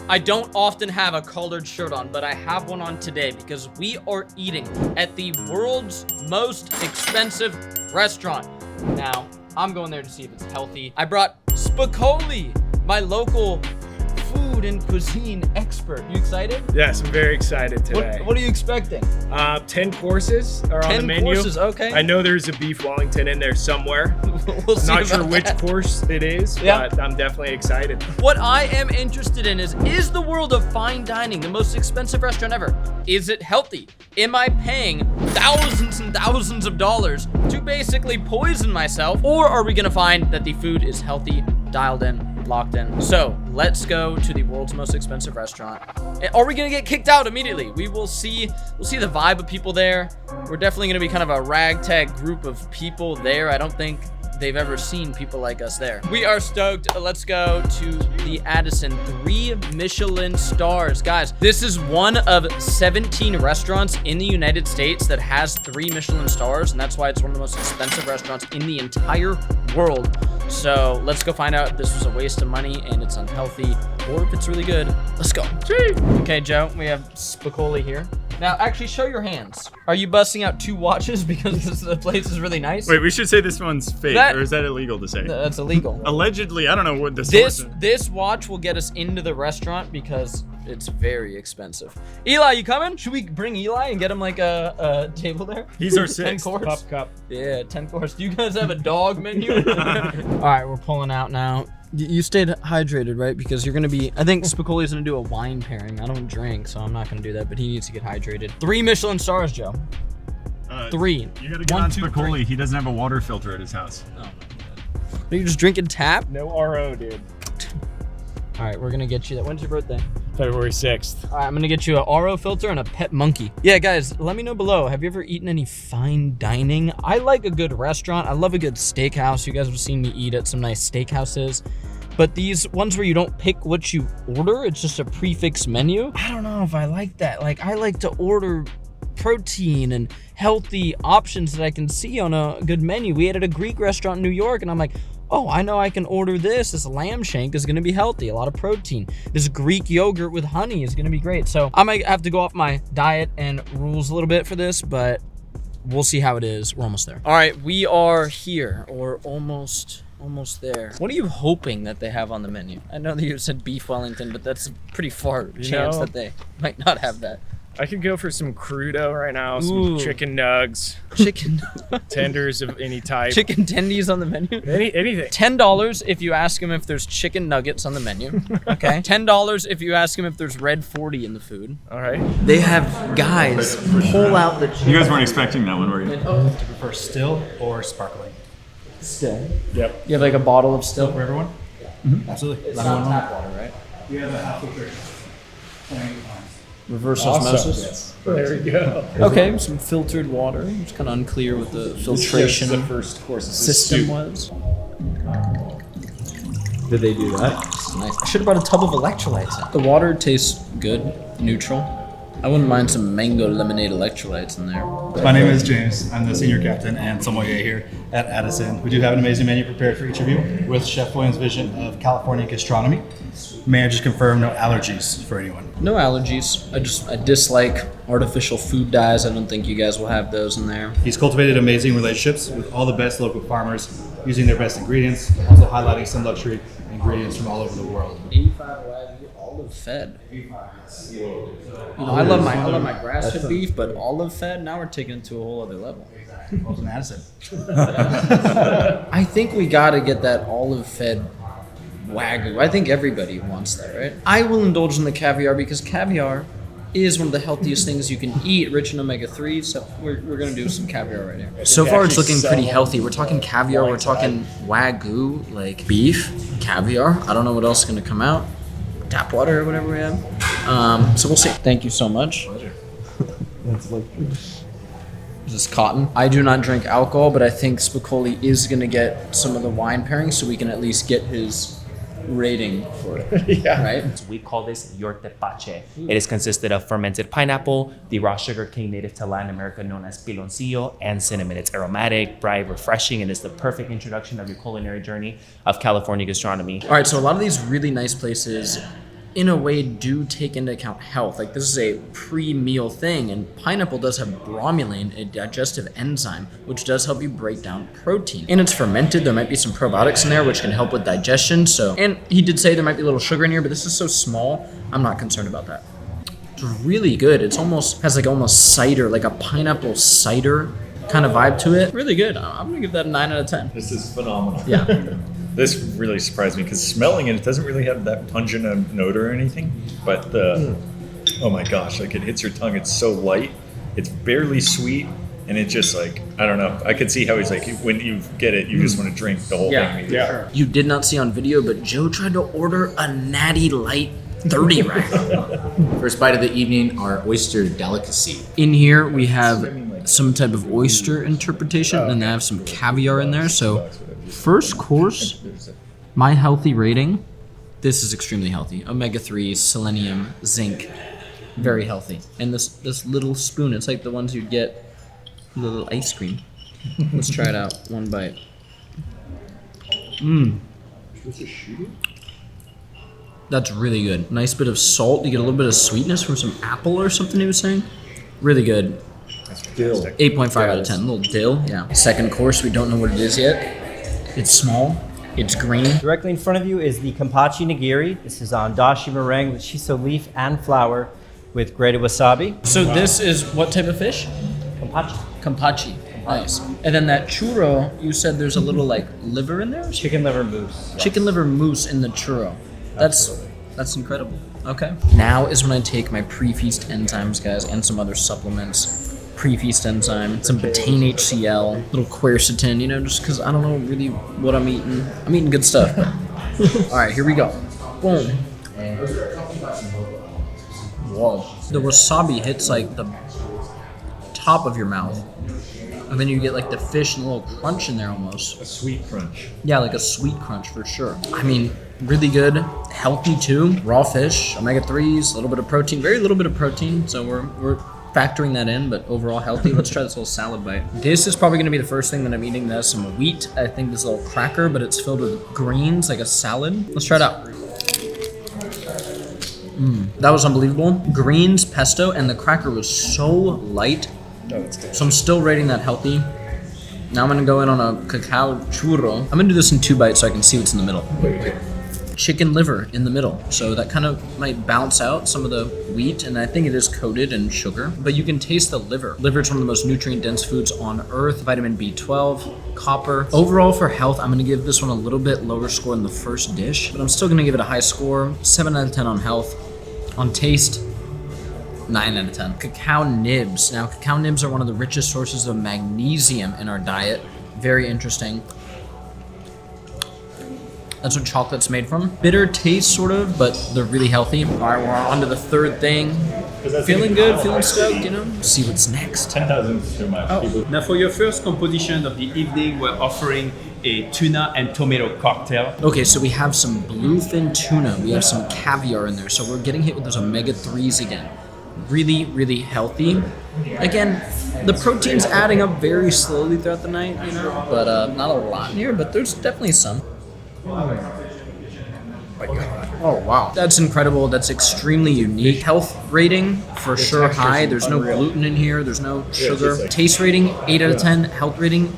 I don't often have a colored shirt on, but I have one on today because we are eating at the world's most expensive restaurant. Now, I'm going there to see if it's healthy. I brought Spicoli, my local food and cuisine expert. You excited? Yes, I'm very excited today. What are you expecting? 10 courses are on the menu. 10 courses, okay. I know there's a beef Wellington in there somewhere. We'll see. Not sure which course it is, but I'm definitely excited. What I am interested in is the world of fine dining the most expensive restaurant ever? Is it healthy? Am I paying thousands and thousands of dollars to basically poison myself? Or are we gonna find that the food is healthy, dialed in, locked in? So let's go to the world's most expensive restaurant. Are we gonna get kicked out immediately? We'll see the vibe of people there. We're definitely gonna be kind of a ragtag group of people there. I don't think they've ever seen people like us there. We are stoked. Let's go to the Addison. 3 Michelin stars. Guys, this is one of 17 restaurants in the United States that has 3 Michelin stars, and that's why it's one of the most expensive restaurants in the entire world. So let's go find out if this was a waste of money and it's unhealthy, or if it's really good. Let's go. Okay, Joe, we have Spicoli here. Now, actually, show your hands. Are you busting out 2 watches because the place is really nice? Wait, we should say this one's fake, or is that illegal to say? That's illegal. Allegedly, I don't know what this This watch will get us into the restaurant because it's very expensive. Eli, you coming? Should we bring Eli and get him like a table there? He's our 10 6th. course. Cup. Yeah, 10 course. Do you guys have a dog menu? All right, we're pulling out now. You stayed hydrated, right? Because you're gonna be, I think Spicoli's gonna do a wine pairing. I don't drink, so I'm not gonna do that, but he needs to get hydrated. 3 Michelin stars, Joe. 3. You gotta get on Spicoli. He doesn't have a water filter at his house. Oh. Are you just drinking tap? No RO, dude. All right, we're gonna get you that. When's your birthday? February 6th. All right, I'm gonna get you a RO filter and a pet monkey. Yeah, guys, let me know below. Have you ever eaten any fine dining? I like a good restaurant. I love a good steakhouse. You guys have seen me eat at some nice steakhouses. But these ones where you don't pick what you order, it's just a prefix menu. I don't know if I like that. Like, I like to order protein and healthy options that I can see on a good menu. We ate at a Greek restaurant in New York, and I'm like, oh, I know I can order this. This lamb shank is gonna be healthy, a lot of protein. This Greek yogurt with honey is gonna be great. So I might have to go off my diet and rules a little bit for this, but we'll see how it is. We're almost there. All right, we are here, or almost there. What are you hoping that they have on the menu? I know that you said beef Wellington, but that's a pretty far chance that they might not have that. I could go for some crudo right now, some chicken nugs. Chicken tenders of any type. Chicken tendies on the menu? Anything. $10 if you ask them if there's chicken nuggets on the menu. Okay. $10 if you ask them if there's red 40 in the food. All right. They have guys pull out the chicken. You guys weren't expecting that one, were you? Do you prefer still or sparkling? Still. Yep. You have like a bottle of still For everyone? Mm-hmm. Absolutely. It's not tap water, right? You have a half liter. Reverse Awesome. osmosis. Yes. There we go. Okay, some filtered water. It's kind of unclear what the filtration the first course system was. Did they do that? This is nice. I should have brought a tub of electrolytes in. The water tastes good, neutral. I wouldn't mind some mango lemonade electrolytes in there. My name is James. I'm the senior captain and sommelier here at Addison. We do have an amazing menu prepared for each of you with Chef Williams' vision of California gastronomy. May I just confirm no allergies for anyone? No allergies. I dislike artificial food dyes. I don't think you guys will have those in there. He's cultivated amazing relationships with all the best local farmers using their best ingredients, also highlighting some luxury ingredients from all over the world. 85 Wagyu, olive fed. You know, I love my grass-fed beef, but olive fed, now we're taking it to a whole other level. Welcome to Addison. I think we gotta get that olive fed Wagyu. I think everybody wants that, right? I will indulge in the caviar because caviar is one of the healthiest things you can eat, rich in omega-3, so we're gonna do some caviar right here. So far it's looking pretty healthy. We're talking caviar, we're talking Wagyu, like beef, caviar. I don't know what else is gonna come out. Tap water or whatever we have. So we'll see. Thank you so much. Pleasure. Is this cotton? I do not drink alcohol, but I think Spicoli is gonna get some of the wine pairing so we can at least get his rating for it. Yeah. Right? We call this yortepache. It is consisted of fermented pineapple, the raw sugar cane native to Latin America known as piloncillo, and cinnamon. It's aromatic, bright, refreshing, and is the perfect introduction of your culinary journey of California gastronomy. All right, so a lot of these really nice places in a way do take into account health. Like this is a pre-meal thing, and pineapple does have bromelain, a digestive enzyme, which does help you break down protein. And it's fermented. There might be some probiotics in there, which can help with digestion. So, and he did say there might be a little sugar in here, but this is so small, I'm not concerned about that. It's really good. It's almost has like almost cider, like a pineapple cider kind of vibe to it. Really good. I'm gonna give that a 9 out of 10. This is phenomenal. Yeah. This really surprised me because smelling it doesn't really have that pungent note or anything. But oh my gosh, like it hits your tongue. It's so light. It's barely sweet. And it just like, I don't know. I could see how he's like, when you get it, you just want to drink the whole thing. Yeah. You did not see on video, but Joe tried to order a Natty Light 30 rack. First bite of the evening, our oyster delicacy. In here, we have some type of oyster interpretation, and they have some caviar in there. So, first course, my healthy rating, this is extremely healthy. Omega-3, selenium, zinc, very healthy. And this little spoon, it's like the ones you'd get with a little ice cream. Let's try it out. One bite. That's really good. Nice bit of salt. You get a little bit of sweetness from some apple or something he was saying. Really good. Dill. 8.5 out of 10. A little dill, yeah. Second course, we don't know what it is yet. It's small. It's green. Directly in front of you is the kampachi nigiri. This is on dashi meringue with shiso leaf and flour with grated wasabi. So this is what type of fish? Kampachi. Kampachi. Nice. And then that churro, you said there's a little like liver in there? Chicken liver mousse. Chicken liver mousse in the churro. That's incredible. Okay. Now is when I take my pre-feast enzymes, guys, and some other supplements. Pre-feast enzyme, some betaine HCl, little quercetin, you know, just because I don't know really what I'm eating. I'm eating good stuff. All right, here we go. Boom. Whoa. The wasabi hits like the top of your mouth. And then you get like the fish and a little crunch in there almost. A sweet crunch. Yeah, like a sweet crunch for sure. I mean, really good, healthy too. Raw fish, omega-3s, a little bit of protein, very little bit of protein. So we're factoring that in, but overall healthy. Let's try this little salad bite. This is probably gonna be the first thing that I'm eating that has some wheat. I think this little cracker, but it's filled with greens, like a salad. Let's try it out. That was unbelievable. Greens, pesto, and the cracker was so light. So I'm still rating that healthy. Now I'm gonna go in on a cacao churro. I'm gonna do this in 2 bites so I can see what's in the middle. Chicken liver in the middle. So that kind of might balance out some of the wheat, and I think it is coated in sugar, but you can taste the liver. Liver is one of the most nutrient dense foods on earth. Vitamin B12, copper. Overall for health, I'm gonna give this one a little bit lower score than the first dish, but I'm still gonna give it a high score. 7 out of 10 on health. On taste, 9 out of 10. Cacao nibs. Now, cacao nibs are one of the richest sources of magnesium in our diet. Very interesting. That's what chocolate's made from. Bitter taste, sort of, but they're really healthy. All right, we're on to the third thing. Feeling good, feeling stoked, you know? See what's next. 10,000 is too much. People. Now for your first composition of the evening, we're offering a tuna and tomato cocktail. Okay, so we have some bluefin tuna. We have some caviar in there. So we're getting hit with those omega-3s again. Really, really healthy. Again, the protein's adding up very slowly throughout the night, you know? But not a lot in here, but there's definitely some. Oh, wow. That's incredible. That's extremely unique. Health rating, for sure, high. There's no gluten in here. There's no sugar. Taste rating, 8 out of 10. Health rating,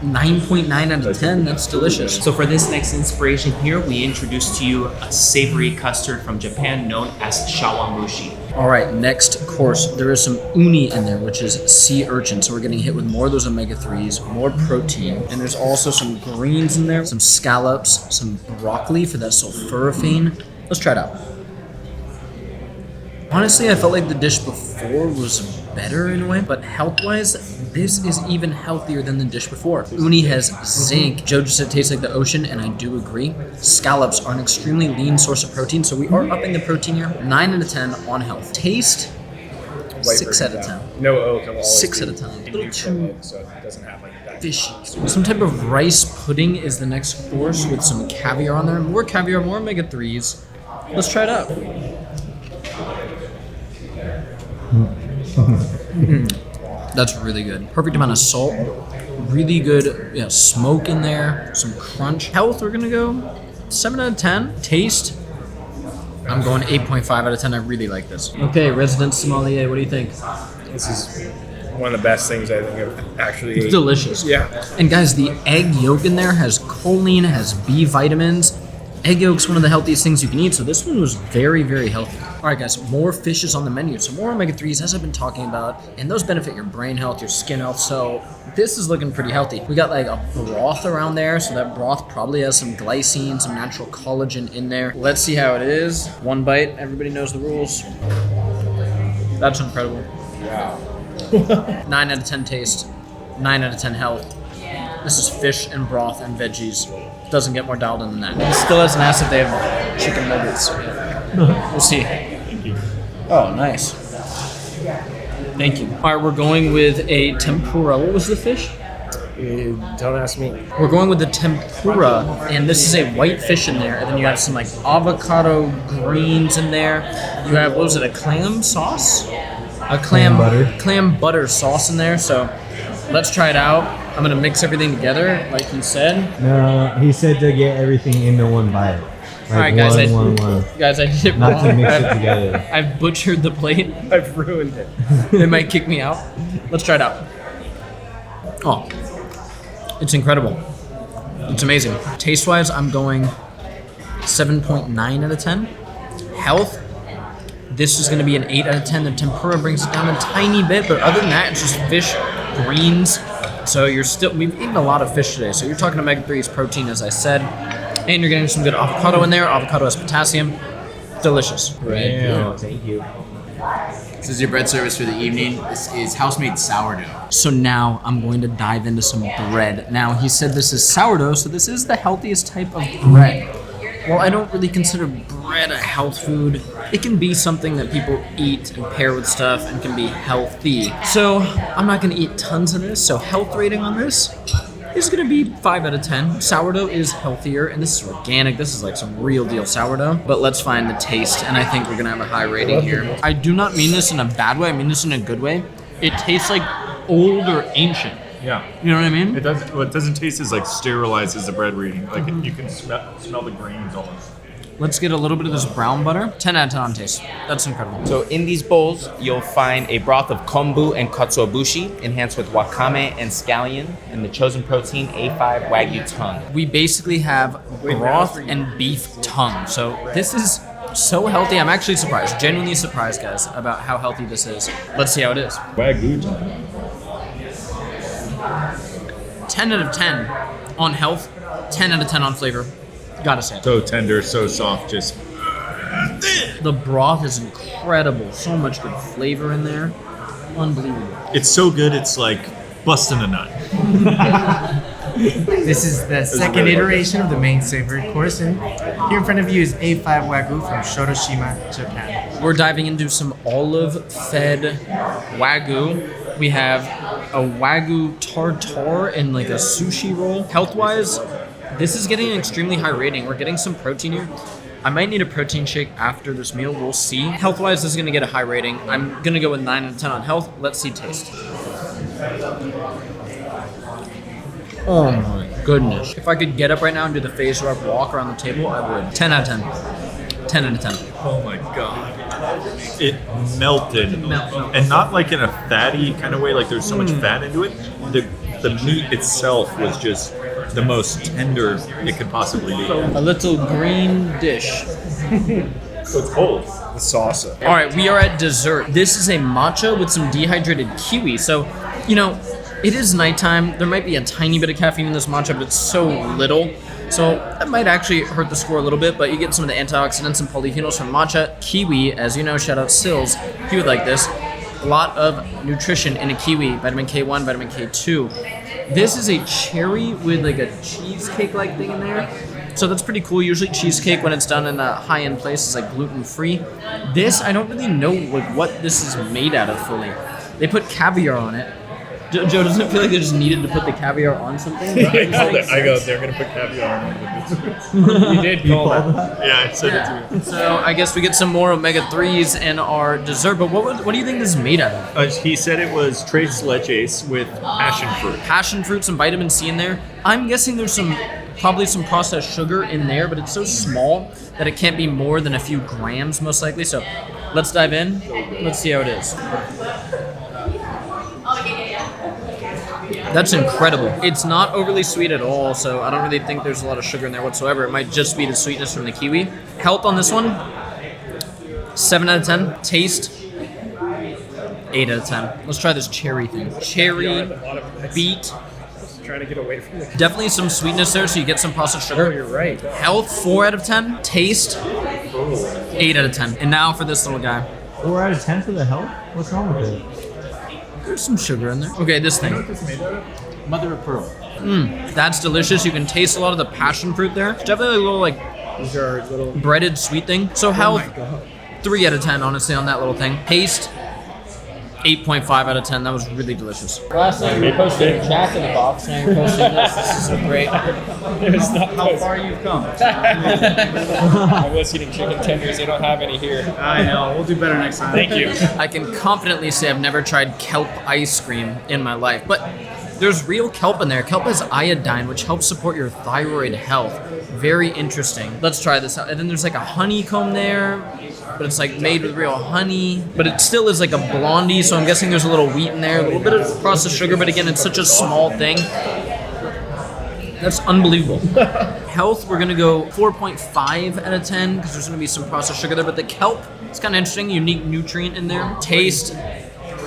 9.9 out of 10. That's delicious. So for this next inspiration here, we introduced to you a savory custard from Japan known as shawamushi. All right, next course, there is some uni in there, which is sea urchin. So we're getting hit with more of those omega-3s, more protein. And there's also some greens in there, some scallops, some broccoli for that sulforaphane. Let's try it out. Honestly, I felt like the dish before was better in a way, but health-wise, this is even healthier than the dish before. Uni has zinc. Joe just said it tastes like the ocean, and I do agree. Scallops are an extremely lean source of protein, so we are upping the protein here. 9 out of 10 on health. Taste, 6 out of 10. No oak. I'm always 6 out of 10. A little too so it doesn't have like that. fishy. Some type of rice pudding is the next course with some caviar on there. More caviar, more omega-3s. Let's try it out. That's really good. Perfect amount of salt. Really good smoke in there. Some crunch. Health, we're gonna go 7 out of 10. Taste, I'm going 8.5 out of 10. I really like this. Okay, resident sommelier, what do you think? This is one of the best things I think I've actually It's ate. delicious. Yeah. And guys, the egg yolk in there has choline, has B vitamins. Egg yolk's one of the healthiest things you can eat, so this one was very, very healthy. All right, guys, more fish is on the menu. So more omega-3s, as I've been talking about, and those benefit your brain health, your skin health, so this is looking pretty healthy. We got like a broth around there, so that broth probably has some glycine, some natural collagen in there. Let's see how it is. One bite, everybody knows the rules. That's incredible. Wow. 9 out of 10 taste, 9 out of 10 health. This is fish and broth and veggies. Doesn't get more dialed in than that. It still has an acid. They have chicken nuggets. We'll see. Thank you. Oh, nice. Thank you. All right, we're going with a tempura. What was the fish? Don't ask me. We're going with the tempura, and this is a white fish in there, and then you have some like avocado greens in there. You have, what was it, a clam sauce? A clam butter sauce in there. So let's try it out. I'm gonna mix everything together, like he said. No, he said to get everything into one bite. Like all right, guys, one. Guys, I did it Not wrong. to mix it together. I've butchered the plate. I've ruined it. They might kick me out. Let's try it out. Oh, it's incredible. It's amazing. Taste-wise, I'm going 7.9 out of 10. Health, this is going to be an 8 out of 10. The tempura brings it down a tiny bit, but other than that, it's just fish, greens. So we've eaten a lot of fish today. So you're talking omega-3s, protein, as I said, and you're getting some good avocado in there. Avocado has potassium. Delicious. Thank you. This is your bread service for the evening. This is house-made sourdough. So now I'm going to dive into some bread. Now, he said this is sourdough, so this is the healthiest type of bread. Well, I don't really consider bread a health food. It can be something that people eat and pair with stuff and can be healthy. So I'm not gonna eat tons of this, so health rating on this is gonna be 5 out of 10. Sourdough is healthier, and this is organic. This is like some real deal sourdough. But let's find the taste, and I think we're gonna have a high rating here. I do not mean this in a bad way, I mean this in a good way. It tastes like old or ancient. Yeah. You know what I mean? It doesn't. What doesn't taste as like sterilized as the bread we're eating. Like you can smell the grains almost. Let's get a little bit of this brown butter. 10 out of 10 on taste. That's incredible. So in these bowls, you'll find a broth of kombu and katsuobushi, enhanced with wakame and scallion, and the chosen protein, A5 Wagyu tongue. We basically have broth and beef tongue. So this is so healthy. I'm actually surprised, genuinely surprised, guys, about how healthy this is. Let's see how it is. Wagyu tongue. 10 out of 10 on health, 10 out of 10 on flavor. Gotta say it. So tender, so soft, just. The broth is incredible. So much good flavor in there. Unbelievable. It's so good. It's like busting a nut. This is the second iteration of the main savory course, and here in front of you is A5 Wagyu from Shoroshima, Japan. We're diving into some olive-fed Wagyu. We have a Wagyu tartare and like a sushi roll. Health-wise, this is getting an extremely high rating. We're getting some protein here. I might need a protein shake after this meal. We'll see. Health-wise, this is going to get a high rating. I'm going to go with 9 out of 10 on health. Let's see taste. Oh my goodness. If I could get up right now and do the phase where I walk around the table, I would. 10 out of 10. 10 out of 10. Oh my god. It melted. And not like in a fatty kind of way, like there's so much fat into it. The meat itself was just the most tender it could possibly be. A little green dish. So it's cold. The salsa. All right, we are at dessert. This is a matcha with some dehydrated kiwi. So, you know, it is nighttime. There might be a tiny bit of caffeine in this matcha, but it's so little. So that might actually hurt the score a little bit, but you get some of the antioxidants and polyphenols from matcha. Kiwi, as you know, shout out Sills, he would like this. A lot of nutrition in a kiwi, vitamin K1, vitamin K2. This is a cherry with like a cheesecake-like thing in there. So that's pretty cool. Usually cheesecake, when it's done in a high-end place, is like gluten-free. This, I don't really know like what this is made out of fully. They put caviar on it. Joe, doesn't it feel like they just needed to put the caviar on something? I go, they're going to put caviar on it. You did call that. Yeah, I said it to you. So I guess we get some more omega-3s in our dessert, but what do you think this is made out of? He said it was tres leches with passion fruit. Passion fruit, some vitamin C in there. I'm guessing there's probably some processed sugar in there, but it's so small that it can't be more than a few grams, most likely. So let's dive in. Let's see how it is. That's incredible. It's not overly sweet at all, so I don't really think there's a lot of sugar in there whatsoever. It might just be the sweetness from the kiwi. Health on this one, 7 out of 10. Taste, 8 out of 10. Let's try this cherry thing. Cherry, beet. Trying to get away from the. Definitely some sweetness there, so you get some processed sugar. Oh, you're right. Health, 4 out of 10. Taste, 8 out of 10. And now for this little guy. 4 out of 10 for the health? What's wrong with it? There's some sugar in there. Okay, this thing. Mother of pearl. That's delicious. You can taste a lot of the passion fruit there. It's definitely a little like These are little. breaded sweet thing. So health, 3 out of 10 honestly on that little thing. Taste, 8.5 out of 10. That was really delicious. Last night we posted Jack in the Box. Now you're posting this. This is so great. How far you've come. I was eating chicken tenders. They don't have any here. I know. We'll do better next time. Thank you. I can confidently say I've never tried kelp ice cream in my life, but there's real kelp in there. Kelp has iodine, which helps support your thyroid health. Very interesting. Let's try this out. And then there's like a honeycomb there, but it's like made with real honey. But it still is like a blondie, so I'm guessing there's a little wheat in there, a little bit of processed sugar, but again, it's such a small thing. That's unbelievable. Health, we're gonna go 4.5 out of 10, because there's gonna be some processed sugar there, but the kelp, it's kind of interesting, unique nutrient in there. Taste,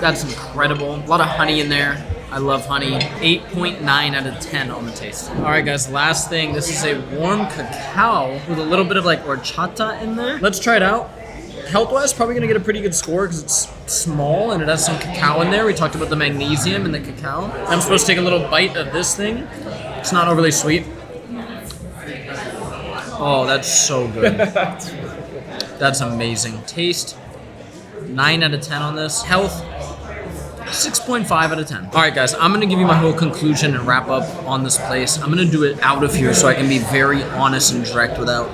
that's incredible. A lot of honey in there. I love honey. 8.9 out of 10 on the taste. All right, guys, last thing. This is a warm cacao with a little bit of like horchata in there. Let's try it out. Health-wise, probably gonna get a pretty good score because it's small and it has some cacao in there. We talked about the magnesium in the cacao. I'm supposed to take a little bite of this thing. It's not overly sweet. Oh, that's so good. That's amazing. Taste, 9 out of 10 on this. Health, 6.5 out of 10. All right, guys, I'm gonna give you my whole conclusion and wrap up on this place. I'm gonna do it out of here so I can be very honest and direct without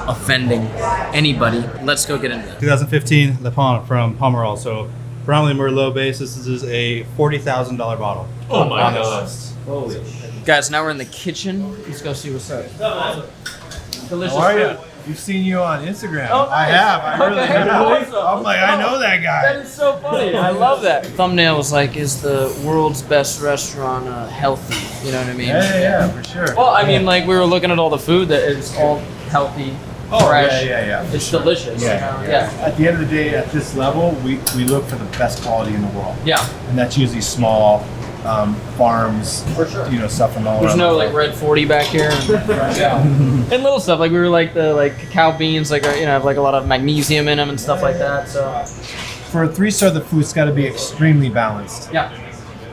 offending anybody. Let's go get into it. 2015 Le Pont from Pomerol. So Brownlee Merlot base. This is a $40,000 bottle. Oh my on this God. list. Holy. Guys, now we're in the kitchen. Let's go see what's up. Delicious How are you? food. You've seen you on Instagram. Oh, nice. I have. I really Okay, have. awesome. I'm like, I know that guy. That is so funny. I love that. Thumbnail was like, is the world's best restaurant healthy? You know what I mean? Yeah, for sure. Well, I mean, like we were looking at all the food that is all healthy, fresh. Yeah. It's delicious. Yeah. At the end of the day, at this level, we look for the best quality in the world. Yeah. And that's usually small farms, For sure. you know, stuff from all There's around no the like world. red 40 back here. And little stuff like we were like the cacao beans, like you know, have like a lot of magnesium in them and stuff like that. So For a 3-star, the food's got to be extremely balanced. yeah.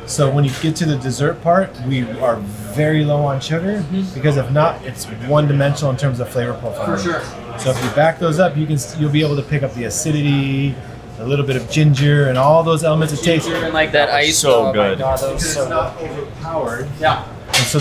So when you get to the dessert part, we are very low on sugar because if not, it's one-dimensional in terms of flavor profile. For sure. So if you back those up, you'll be able to pick up the acidity, a little bit of ginger, and all those elements of taste. And like that ice. So oh good. My God, that was It's so not overpowered. yeah. And so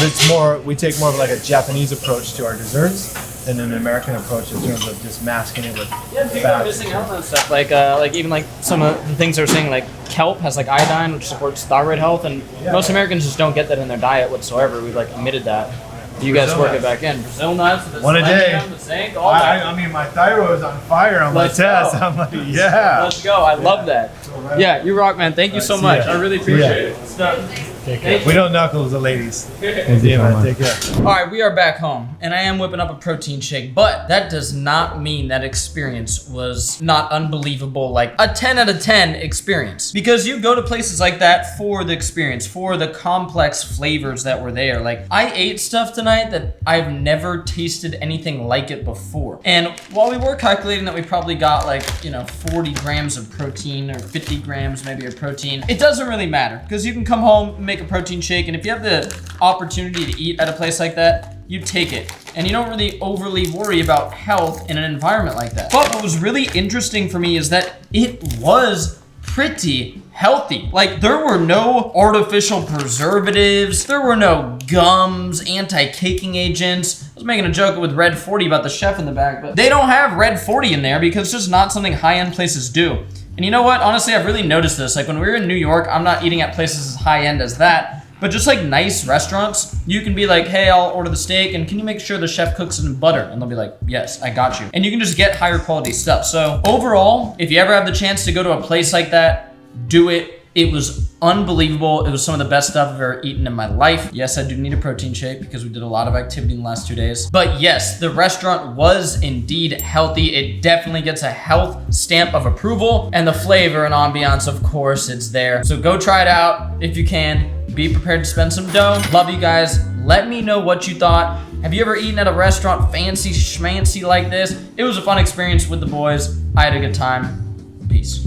we take more of like a Japanese approach to our desserts than an American approach in terms of just masking it with Yeah, people are fat. missing out on stuff like even like some of the things they're saying like kelp has like iodine which supports thyroid health and most Americans just don't get that in their diet whatsoever. We've like omitted that. You guys Brazil work it nuts. back in. Brazil nuts, the One a day. selenium, the zinc, all that. I mean, my thyroid was on fire on Let's my test. go. I'm like, yeah. Let's go. I love that. Yeah, you rock, man. Thank you so much. I really appreciate it. It's done. Take Thank care. We don't knuckles the ladies. Thank Yeah, man. Take care. All right, we are back home, and I am whipping up a protein shake, but that does not mean that experience was not unbelievable, like a 10 out of 10 experience. Because you go to places like that for the experience, for the complex flavors that were there. Like, I ate stuff tonight that I've never tasted anything like it before. And while we were calculating that we probably got like, 40 grams of protein or 50 grams maybe of protein, it doesn't really matter because you can come home, make a protein shake, and if you have the opportunity to eat at a place like that, you take it. And you don't really overly worry about health in an environment like that. But what was really interesting for me is that it was pretty healthy. Like, there were no artificial preservatives, there were no gums, anti-caking agents. I was making a joke with Red 40 about the chef in the back, but they don't have Red 40 in there because it's just not something high-end places do. And you know what? Honestly, I've really noticed this. Like when we were in New York, I'm not eating at places as high-end as that. But just like nice restaurants, you can be like, hey, I'll order the steak and can you make sure the chef cooks it in butter? And they'll be like, yes, I got you. And you can just get higher quality stuff. So overall, if you ever have the chance to go to a place like that, do it. It was unbelievable. It was some of the best stuff I've ever eaten in my life. Yes, I do need a protein shake because we did a lot of activity in the last 2 days. But yes, the restaurant was indeed healthy. It definitely gets a health stamp of approval, and the flavor and ambiance, of course, it's there. So go try it out if you can. Be prepared to spend some dough. Love you guys. Let me know what you thought. Have you ever eaten at a restaurant fancy schmancy like this? It was a fun experience with the boys. I had a good time. Peace.